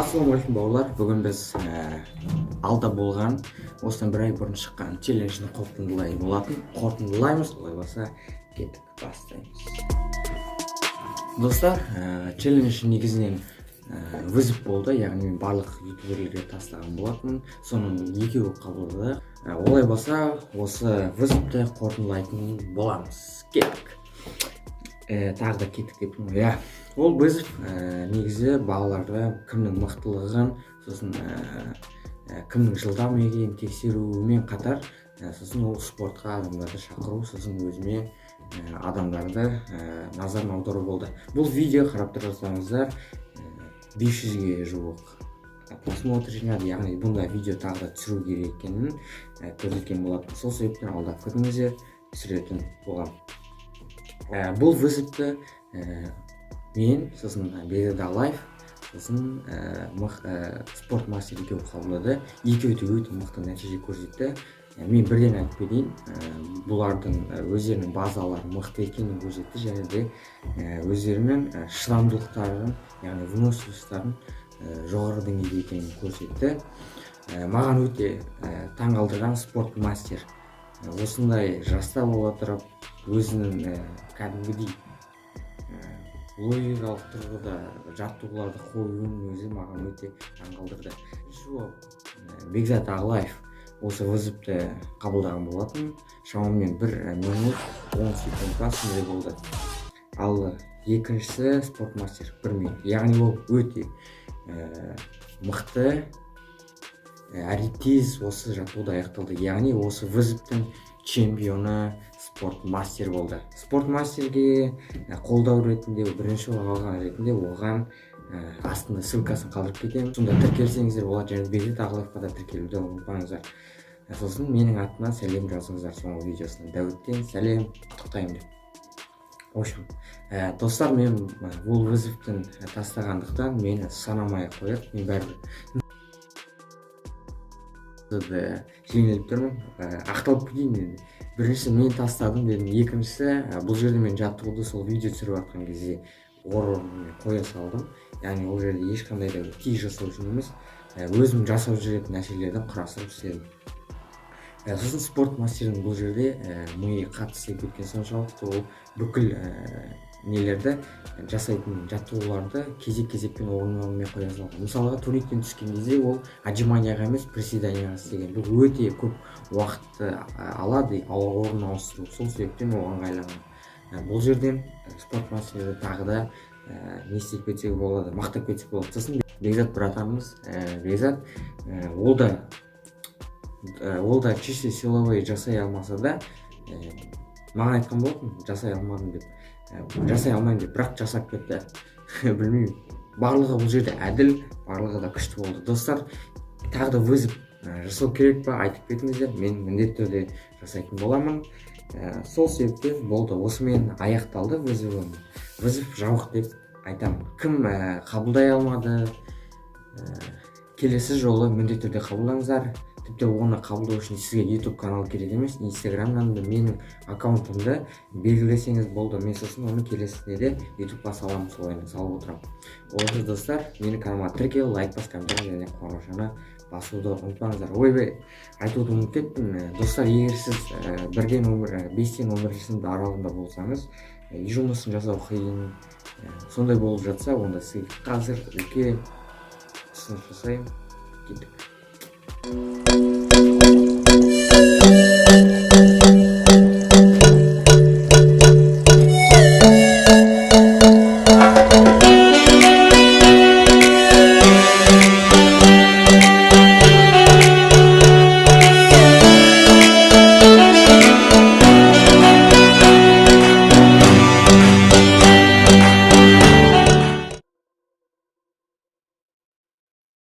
Ассалаумағалейкум бауырлар. Бүгін біз алда болған, осыдан бір ай бұрын шыққан челленджді қорытындылаймыз. Олай болса, кеттік, бастаймыз. Достар, челлендж негізінен вызов болды, яғни мен барлық ютуберлерге тастаған болатынмын. Соның екеуі қабылдады. Олай болса, осы вызовты қорытындылайтын боламыз. Кеттік. Тағы да кеттік деп тұрмын. Ол вызов негізі балаларға кімнің мықтылығын, сосын кімнің жылдам екенін тексерумен қатар, сосын ол спортқа адамдарды шақыру, сосын өзіме адамдарды назарын аудару болды. Бұл видео қарап тұрсаңыздар 500-ге жуық просмотр жинады, яғни бұндай видео тағы да түсіру керек екенін көрсеткен болады. Сол себептен алдап күтіңіздер, түсіретін болған. Бұл вызовты мен, сосын Бегзат Ағлаев, сосын спорт мастер екеуі қабылдады. Екеуі де өте мықты нәтиже көрсетті. Мен бірден айтып берейін, бұлардың өздерінің базалары мықты екенін көрсетті, және де өздерінің шыдамдылықтарын, яғни выносливостарын жоғары деңгейде екенін көрсетті. Маған өте таңғалдырған спорт мастер осындай жаста бола тұрып, өзінің кәдімгідей логикалық тұрғыда жаттығуларды қоюының өзі маған өте таңғалдырды. Бегзат Ағлаев осы вызовты қабылдаған болатын. Шамамен 1 минут 10 секундқа сондай болды. Ал екіншісі спорт мастер 1 минут. Яғни ол өте мықты, әрі тез осы жаттығуды аяқталды. Яғни осы вызовтың чемпионы спорт мастер болды. Спорт мастерге қолдау ретінде, бірінші алған ретінде оған астында ссылкасын қалдырып кетемін. Сонда тіркелсеңіздер болады, және Бегзат Ағлаевқа да тіркелуді ұмытпаңыздар. Сосын менің атымнан сәлем жазыңыздар соңғы видеосына. Дәуіттен сәлем, құттықтаймын деп. В общем, достар, мен бұл вызовтың тастағандықтан мені санамай қояды. Мен бәрібір жеңіліп тұрмын, ақталып кетейін енді. Біріншісі мен тастадым дедім, екіншісі бұл жерде мен жаттығуды сол видео түсіріп жатқан кезде орнына қоя салдым. Яғни ол жерде ешқандай да кей жасау үшін емес, өзім жасап жүретін нәрселерден құрастырып істедім. Сосын спорт мастердің бұл жерде миы қатысы кеткен соншалықты ол бүкіл нелерді жасайтын жаттығуларды кезек-кезекпен орындаумен қоя салған. Мысалға турниктен түскен кезде ол отжиманияға емес, приседанияға істеген. Бұл өте көп уақытты алады, орын ауыстыру. Сол себептен оған ыңғайланған. Бұл жерден спорт мастерді тағы да не істеп кетсек болады, мақтап кетсек болады. Сосын Бегзат братанымыз, Бегзат, ол да чисто силовой жасай алмаса да, маған айтқан болатын, жасай алмадым деп. Жасай алмайын деп, бірақ жасап кетті. Білмеймін, барлығы бұл жерде әділ, барлығы да күшті болды. Достар, тағы да вызов жасау керек па, айтып кетіңіздер, мен міндетті түрде жасайтын боламын. Сол себептен болды, осымен аяқталды вызовым. Вызов жауық деп айтамын. Кім қабылдай алмады, келесі жолы міндетті түрде қабылдаңыздар. Тіпті оны қабылдау үшін сізге YouTube канал керек емес, Instagram'нан да менің аккаунтымды белгілесеңіз болды. Мен сосын оны келесіне де YouTube'ға саламын, солайын салып отырамын. Олай достар, менің каналыма тіркел, лайк бас, комментарий және қоңыраушаны басуды ұмытпаңыздар. Ойбай, айтуды ұмытып кеттім. Достар, егер сіз 5-тен 11 сынып аралығында болсаңыз, үй жұмысын жасау қиын, сондай болып жатса, онда сізге қазір үлкен ұсыныс жасаймын. Кеттік.